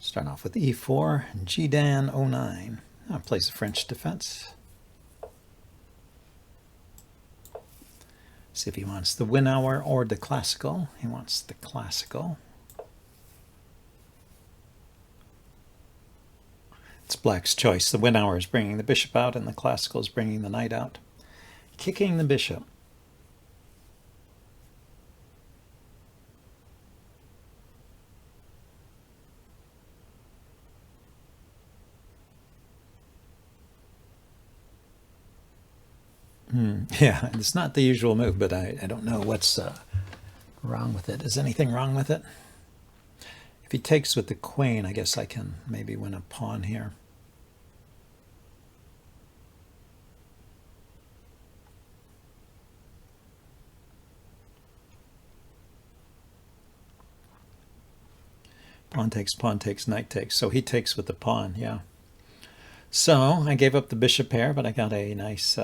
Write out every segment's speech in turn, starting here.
Starting off with e4, G-Dan 09. Plays the French defense. See if he wants the win hour or the classical. He wants the classical. It's black's choice. The win hour is bringing the bishop out, and the classical is bringing the knight out. Kicking the bishop. Yeah, it's not the usual move, but I don't know what's wrong with it. Is anything wrong with it? If he takes with the queen, I guess I can maybe win a pawn here. Pawn takes, knight takes. So he takes with the pawn, yeah. So I gave up the bishop pair, but I got a nice...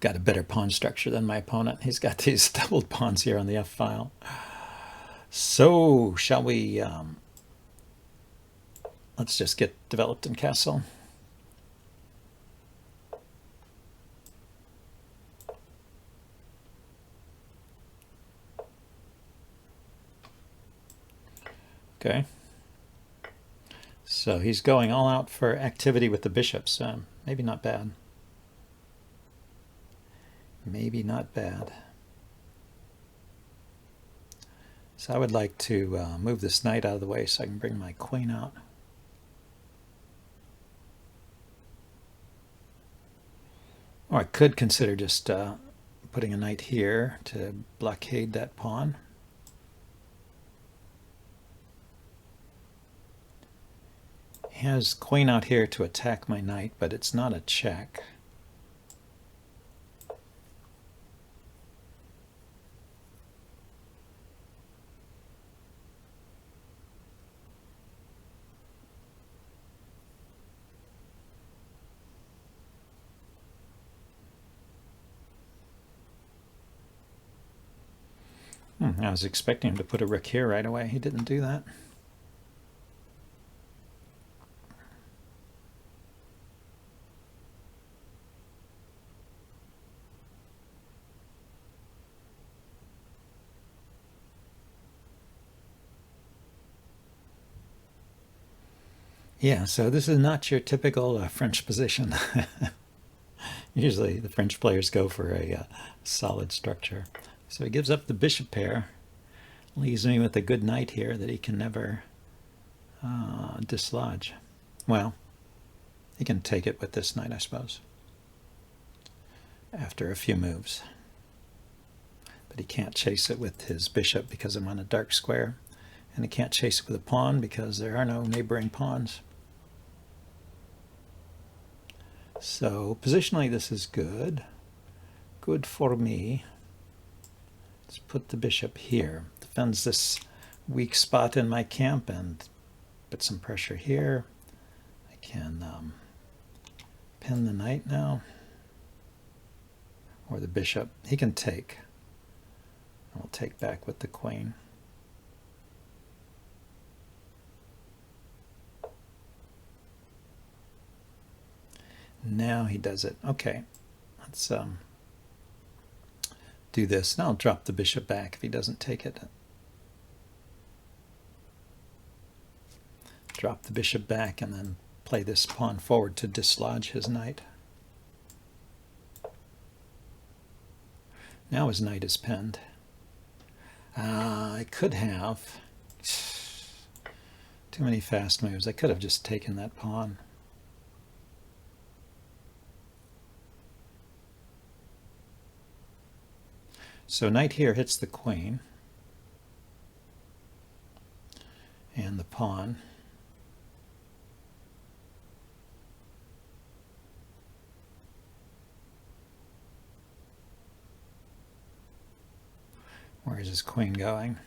got a better pawn structure than my opponent. He's got these doubled pawns here on the F file. So shall we... let's just get developed in castle. Okay. So he's going all out for activity with the bishops. Maybe not bad. Maybe not bad. So I would like to move this knight out of the way so I can bring my queen out. Or I could consider just putting a knight here to blockade that pawn. He has queen out here to attack my knight, but it's not a check. I was expecting him to put a rook here right away. He didn't do that. Yeah, so this is not your typical French position. Usually the French players go for a solid structure. So he gives up the bishop pair, leaves me with a good knight here that he can never dislodge. Well, he can take it with this knight, I suppose, after a few moves. But he can't chase it with his bishop because I'm on a dark square, and he can't chase it with a pawn because there are no neighboring pawns. So positionally this is good. Good for me. Let's put the bishop here. Defends this weak spot in my camp and put some pressure here. I can pin the knight now. Or the bishop. He can take. And we'll take back with the queen. Now he does it. Okay, let's do this. Now I'll drop the bishop back if he doesn't take it. Drop the bishop back and then play this pawn forward to dislodge his knight. Now his knight is pinned. I could have... Too many fast moves. I could have just taken that pawn. So knight here hits the queen and the pawn. Where is his queen going?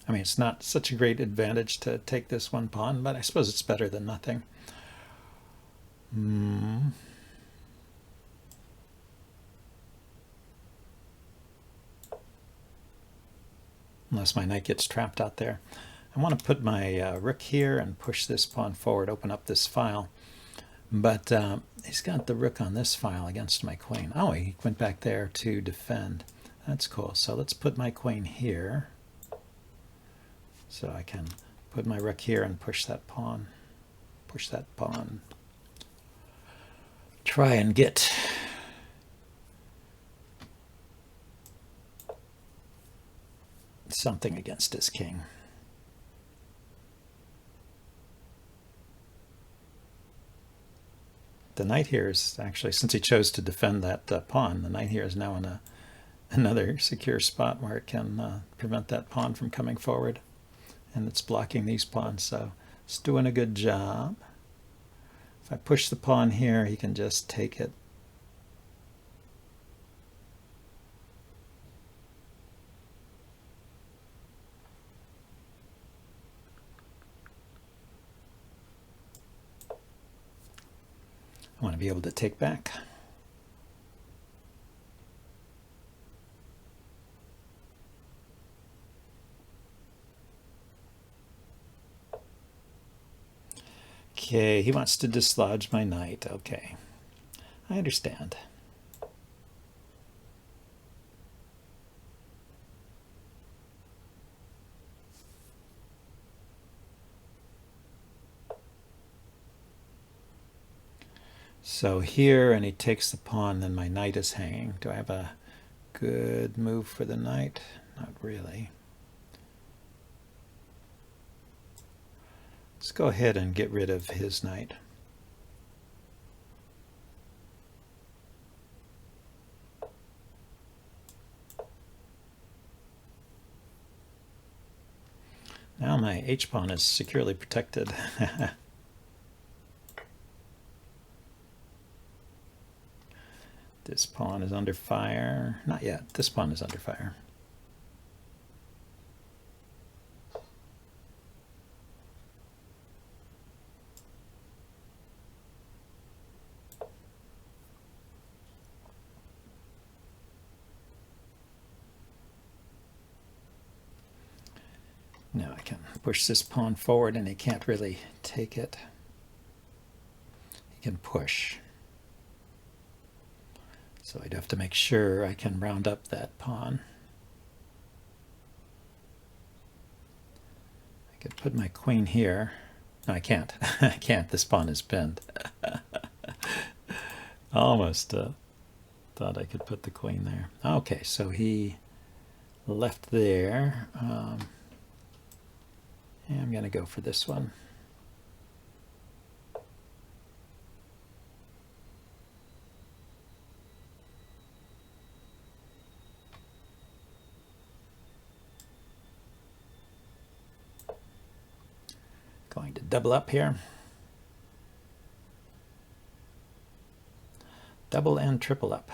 I mean, it's not such a great advantage to take this one pawn, but I suppose it's better than nothing. unless my knight gets trapped out there. I want to put my rook here and push this pawn forward, open up this file. But he's got the rook on this file against my queen. Oh, he went back there to defend. That's cool. So let's put my queen here. So I can put my rook here and push that pawn. Push that pawn. Try and get something against his king. The knight here is actually, since he chose to defend that pawn, the knight here is now in another secure spot where it can prevent that pawn from coming forward. And it's blocking these pawns, so it's doing a good job. If I push the pawn here, he can just take it. I want to be able to take back. Okay, he wants to dislodge my knight. Okay, I understand. So here, and he takes the pawn, then my knight is hanging. Do I have a good move for the knight? Not really. Let's go ahead and get rid of his knight. Now my h-pawn is securely protected. This pawn is under fire. Not yet. This pawn is under fire. Now I can push this pawn forward and he can't really take it. He can push. So I'd have to make sure I can round up that pawn. I could put my queen here. No, I can't. I can't. This pawn is pinned. Almost thought I could put the queen there. Okay, so he left there. And I'm going to go for this one. Going to double up here. Double and triple up.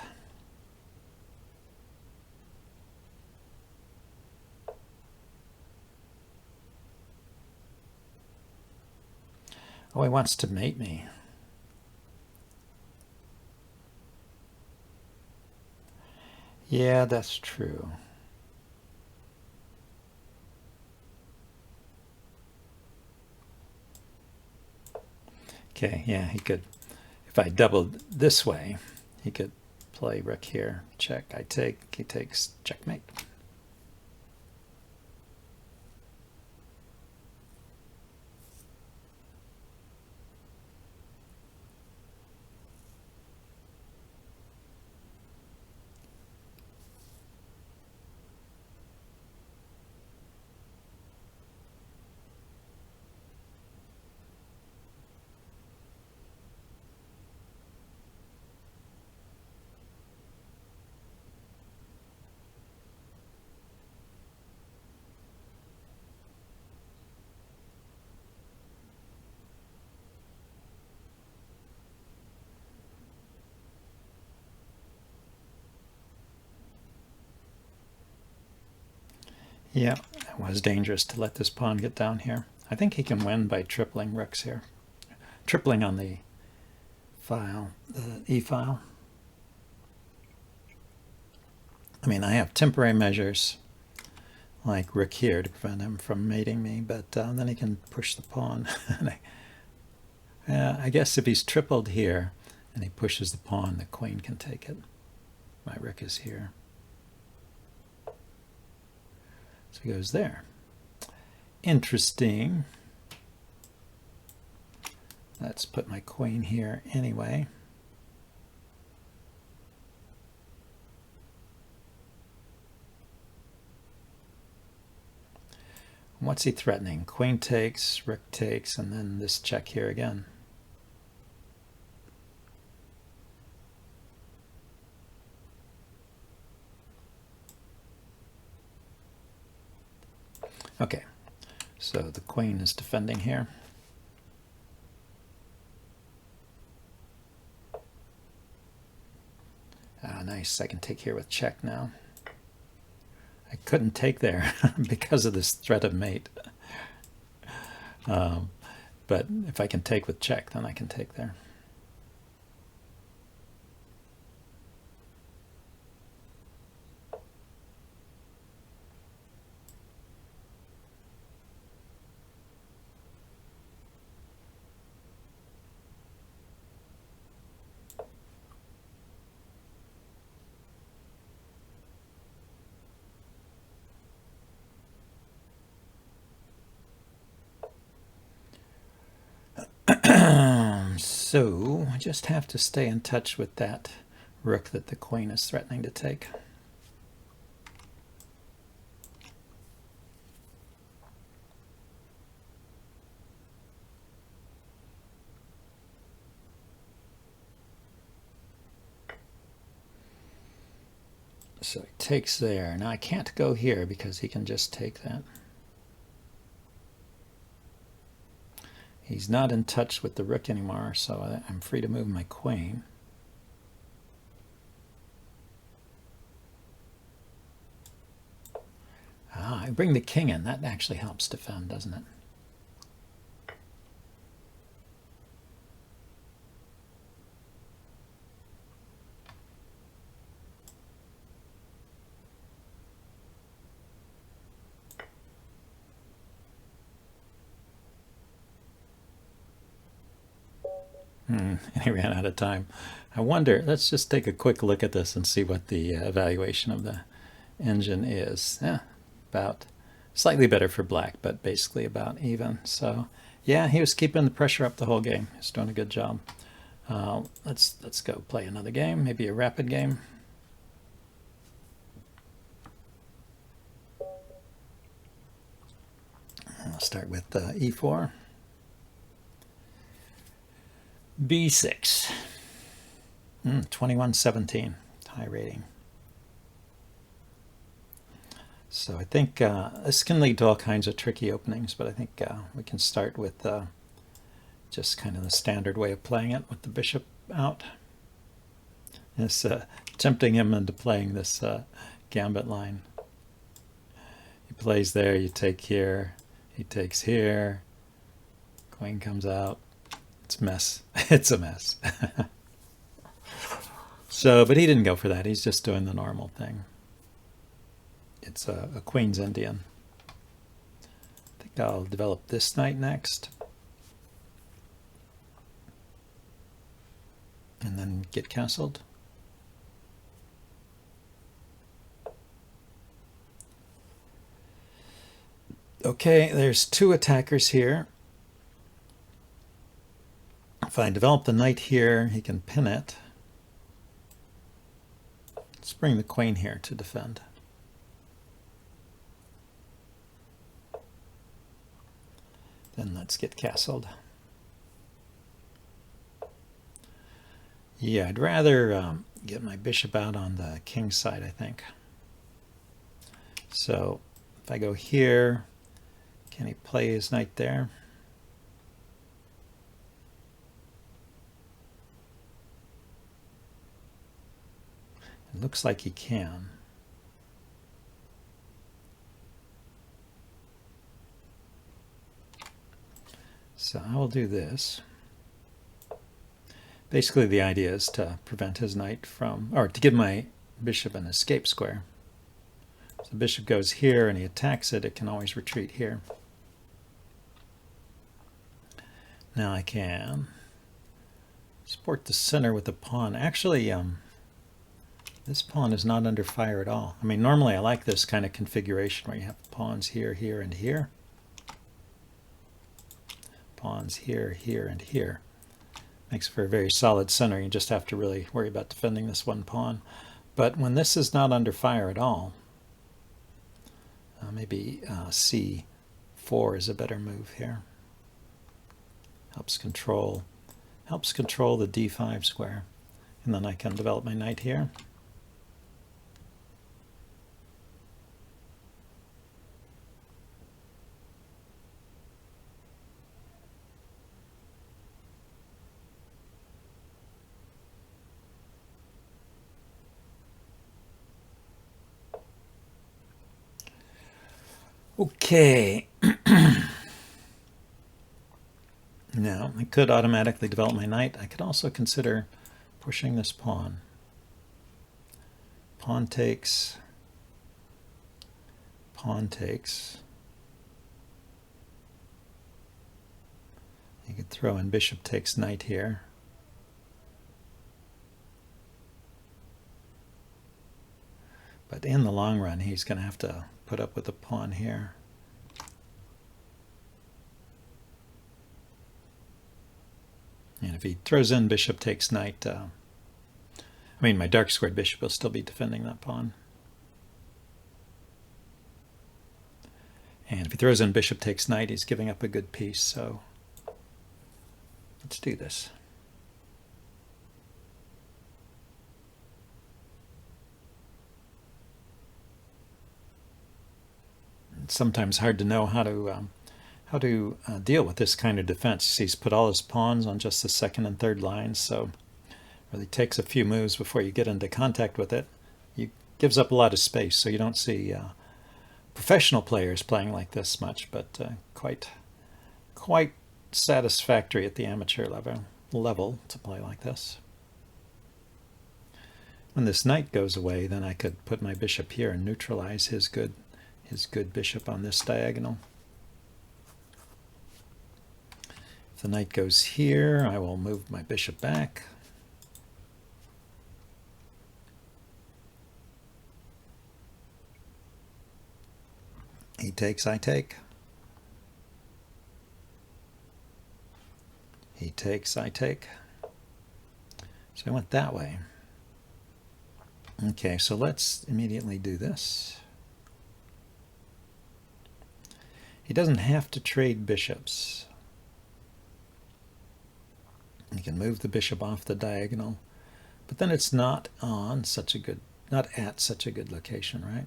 Oh, he wants to mate me. Yeah, that's true. Okay, yeah, he could, if I doubled this way, he could play rook here. Check, I take, he takes, checkmate. Yeah, it was dangerous to let this pawn get down here. I think he can win by tripling rooks here. Tripling on the file, the E file. I mean, I have temporary measures like rook here to prevent him from mating me, but then he can push the pawn. I guess if he's tripled here and he pushes the pawn, the queen can take it. My rook is here. So he goes there. Interesting. Let's put my queen here anyway. What's he threatening? Queen takes, rook takes, and then this check here again. Okay, so the queen is defending here. Ah, nice. I can take here with check now. I couldn't take there because of this threat of mate. But if I can take with check, then I can take there. So I just have to stay in touch with that rook that the queen is threatening to take. So he takes there. Now I can't go here because he can just take that. He's not in touch with the rook anymore, so I'm free to move my queen. Ah, I bring the king in. That actually helps defend, doesn't it? And he ran out of time. I wonder, let's just take a quick look at this and see what the evaluation of the engine is. Yeah, about slightly better for black, but basically about even. So yeah, he was keeping the pressure up the whole game. He's doing a good job. Let's go play another game, maybe a rapid game. I'll start with e4. b6. 21-17, high rating. So I think this can lead to all kinds of tricky openings, but I think we can start with just kind of the standard way of playing it with the bishop out. It's tempting him into playing this gambit line. He plays there, you take here, he takes here, queen comes out. It's a mess. It's a mess. So, but he didn't go for that. He's just doing the normal thing. It's a Queen's Indian. I think I'll develop this knight next. And then get castled. Okay, there's two attackers here. If I develop the knight here, he can pin it. Let's bring the queen here to defend. Then let's get castled. Yeah, I'd rather get my bishop out on the king's side, I think. So if I go here, can he play his knight there? It looks like he can. So I will do this. Basically the idea is to prevent his knight from, or to give my bishop an escape square. So the bishop goes here and he attacks it, it can always retreat here. Now I can support the center with the pawn. Actually, this pawn is not under fire at all. I mean, normally I like this kind of configuration where you have pawns here, here, and here. Pawns here, here, and here. Makes for a very solid center. You just have to really worry about defending this one pawn. But when this is not under fire at all, maybe c4 is a better move here. Helps control the d5 square. And then I can develop my knight here. Okay. Now, I could automatically develop my knight. I could also consider pushing this pawn. Pawn takes. Pawn takes. You could throw in bishop takes knight here. But in the long run, he's going to have to put up with the pawn here. And if he throws in bishop takes knight, I mean, my dark squared bishop will still be defending that pawn. And if he throws in bishop takes knight, he's giving up a good piece. So let's do this. It's sometimes hard to know how to deal with this kind of defense. He's put all his pawns on just the second and third lines, so it really takes a few moves before you get into contact with it. It gives up a lot of space, so you don't see professional players playing like this much, but quite satisfactory at the amateur level to play like this. When this knight goes away, then I could put my bishop here and neutralize his good bishop on this diagonal. If the knight goes here, I will move my bishop back. He takes, I take. He takes, I take. So I went that way. Okay, so let's immediately do this. He doesn't have to trade bishops. He can move the bishop off the diagonal, but then it's not at such a good location, right?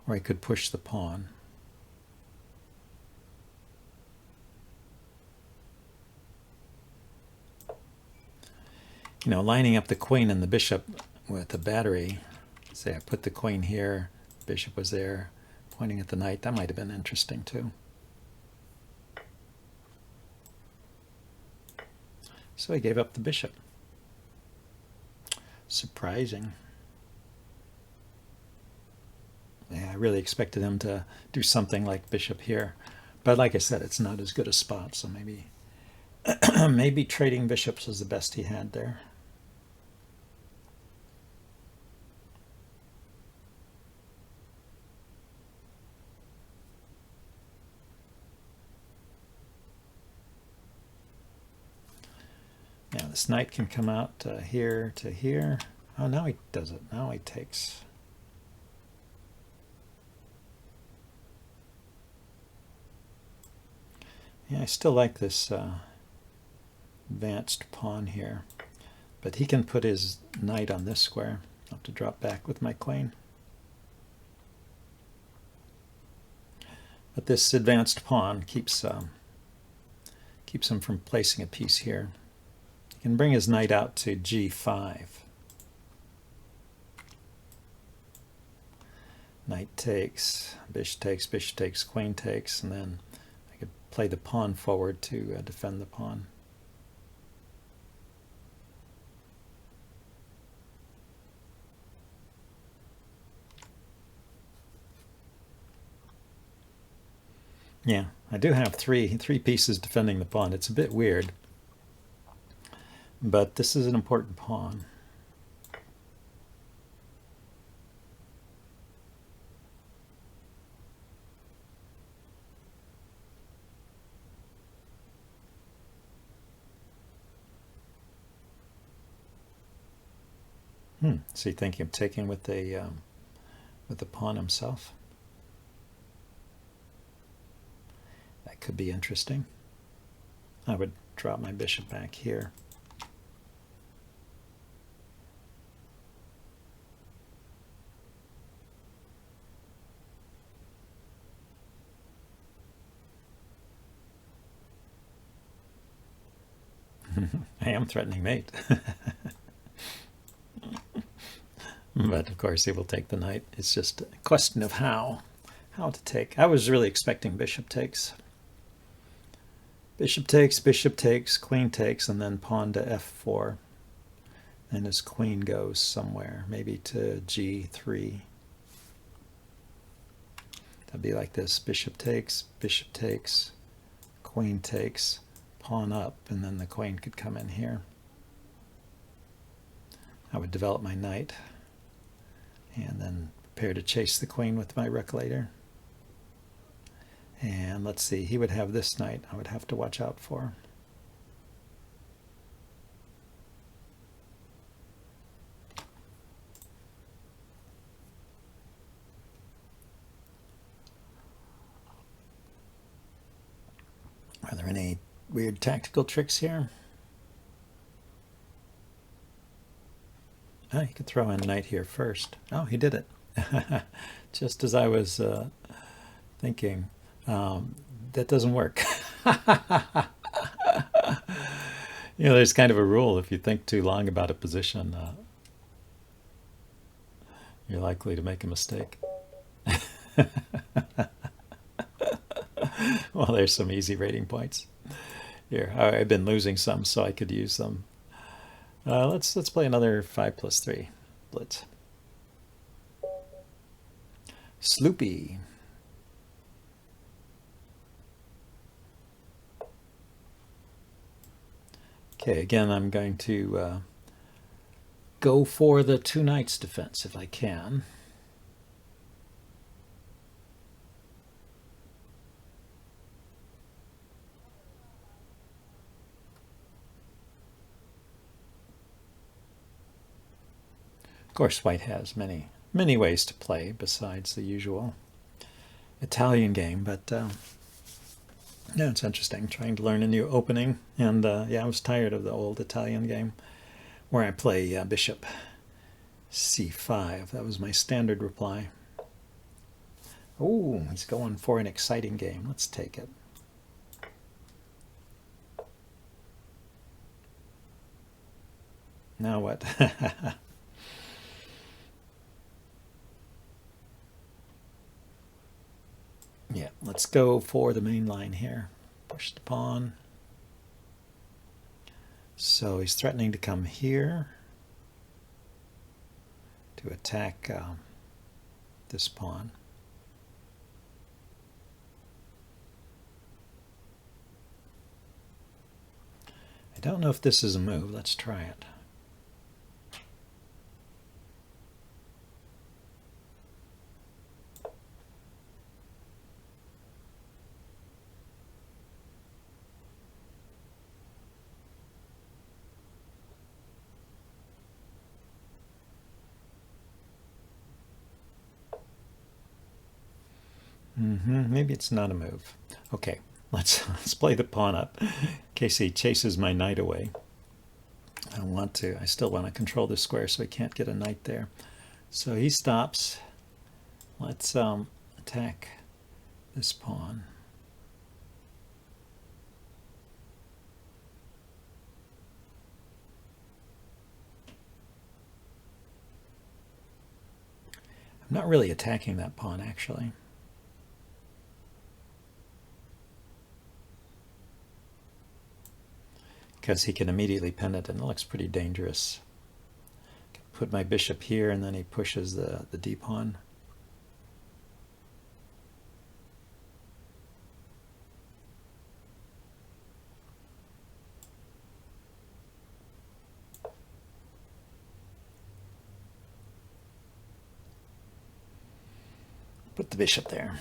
Or he could push the pawn. You know, lining up the queen and the bishop with the battery, say I put the queen here, bishop was there, pointing at the knight, that might have been interesting too. So he gave up the bishop. Surprising. Yeah, I really expected him to do something like bishop here. But like I said, it's not as good a spot, so maybe maybe trading bishops was the best he had there. Now this knight can come out here to here. Oh, now he does it. Now he takes. Yeah, I still like this advanced pawn here. But he can put his knight on this square. I'll have to drop back with my queen. But this advanced pawn keeps him from placing a piece here. He can bring his knight out to g5. Knight takes, bishop takes, queen takes, and then I could play the pawn forward to defend the pawn. Yeah, I do have three pieces defending the pawn. It's a bit weird, but this is an important pawn. Is he thinking of taking with the pawn himself? That could be interesting. I would drop my bishop back here. I am threatening mate. But of course he will take the knight. It's just a question of how to take. I was really expecting bishop takes. Bishop takes, queen takes, and then pawn to f4. And his queen goes somewhere, maybe to g3. That'd be like this: bishop takes, queen takes, pawn up, and then the queen could come in here. I would develop my knight and then prepare to chase the queen with my rook later. And let's see, he would have this knight I would have to watch out for. Are there any weird tactical tricks here? Oh, he could throw in knight here first. Oh, he did it. Just as I was thinking. That doesn't work. You know, there's kind of a rule: if you think too long about a position, you're likely to make a mistake. Well, there's some easy rating points. Here, I've been losing some, so I could use them. Let's play another 5+3 blitz. Sloopy. Okay, again, I'm going to go for the two knights defense if I can. Of course, white has many ways to play besides the usual Italian game, but yeah, it's interesting trying to learn a new opening. And yeah, I was tired of the old Italian game where I play bishop c5. That was my standard reply. Oh, he's going for an exciting game. Let's take it. Now what? Yeah, let's go for the main line here. Push the pawn. So he's threatening to come here to attack this pawn. I don't know if this is a move. Let's try it. Maybe it's not a move. Okay, let's play the pawn up in case he chases my knight away. I still want to control this square so he can't get a knight there. So he stops. Let's attack this pawn. I'm not really attacking that pawn, actually. Because he can immediately pin it, and it looks pretty dangerous. Put my bishop here, and then he pushes the d pawn. Put the bishop there.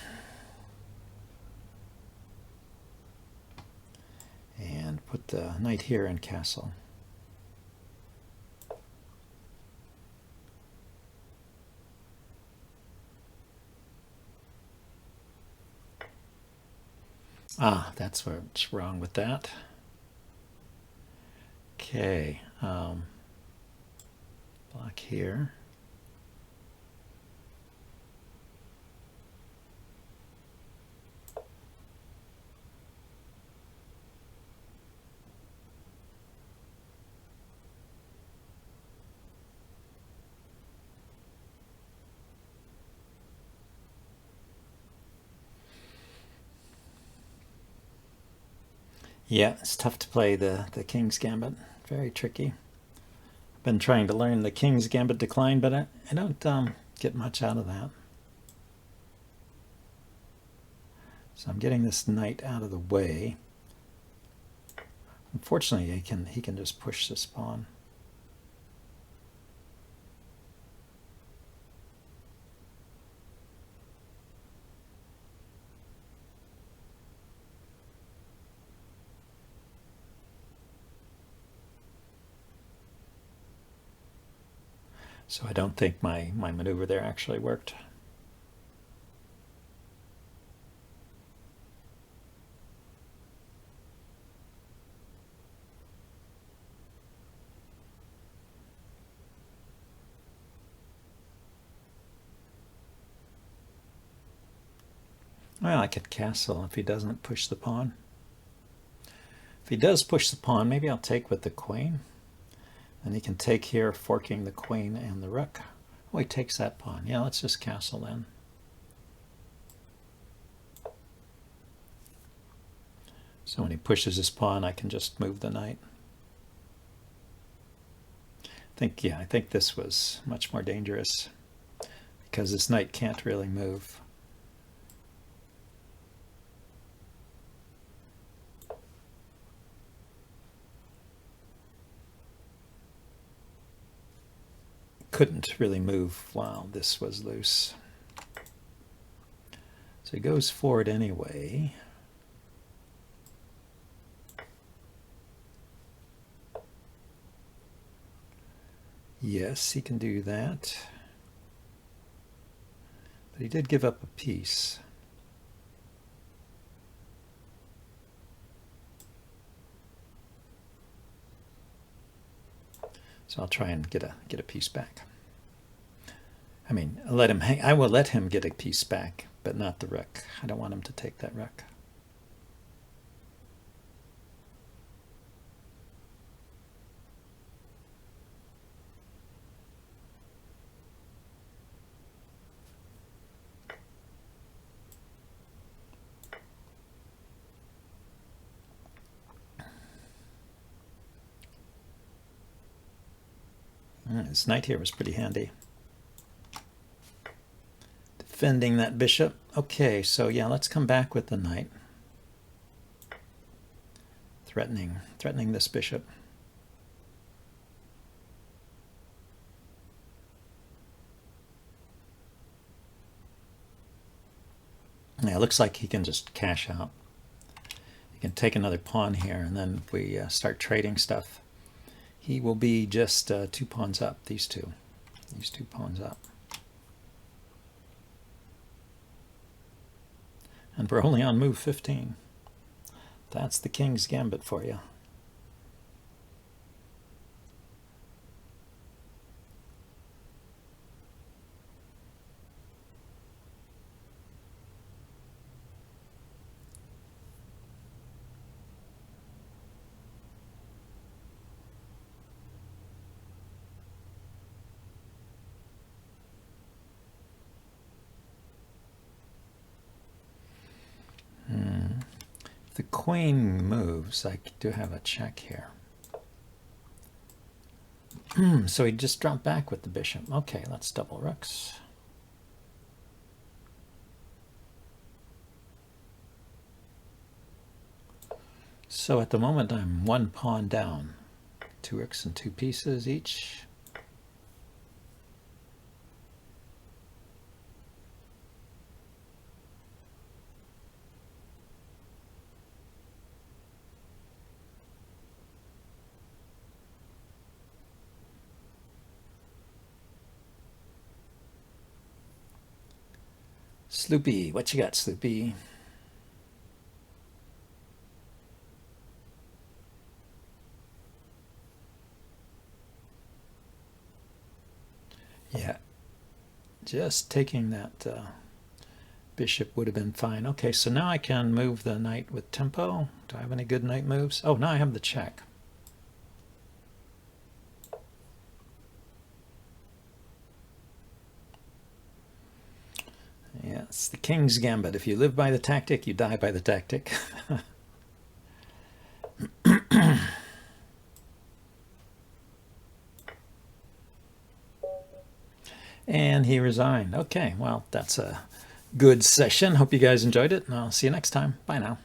And put the knight here and castle. Ah, that's what's wrong with that. Okay, block here. Yeah, it's tough to play the King's Gambit. Very tricky. Been trying to learn the King's Gambit decline, but I don't get much out of that. So I'm getting this knight out of the way. Unfortunately, he can just push this pawn. So I don't think my maneuver there actually worked. Well, I could castle if he doesn't push the pawn. If he does push the pawn, maybe I'll take with the queen. And he can take here, forking the queen and the rook. Oh, he takes that pawn. Yeah, let's just castle then. So when he pushes his pawn, I can just move the knight. I think this was much more dangerous because this knight can't really move. Couldn't really move while this was loose. So he goes forward anyway. Yes, he can do that. But he did give up a piece. So I'll try and get a piece back. I mean, let him hang. I will let him get a piece back, but not the rook. I don't want him to take that rook. His knight here was pretty handy. Defending that bishop. Okay, so yeah, let's come back with the knight. Threatening this bishop. Yeah, it looks like he can just cash out. He can take another pawn here, and then if we start trading stuff, he will be just 2 pawns up, these two pawns up. And we're only on move 15. That's the King's Gambit for you. If the queen moves, I do have a check here. So he just dropped back with the bishop. Okay, let's double rooks. So at the moment I'm 1 pawn down. 2 rooks and 2 pieces each. Sloopy, what you got, Sloopy? Yeah, just taking that bishop would have been fine. Okay, so now I can move the knight with tempo. Do I have any good knight moves? Oh, now I have the check. Yes, the king's gambit. If you live by the tactic, you die by the tactic. And he resigned. Okay, well, that's a good session. Hope you guys enjoyed it, and I'll see you next time. Bye now.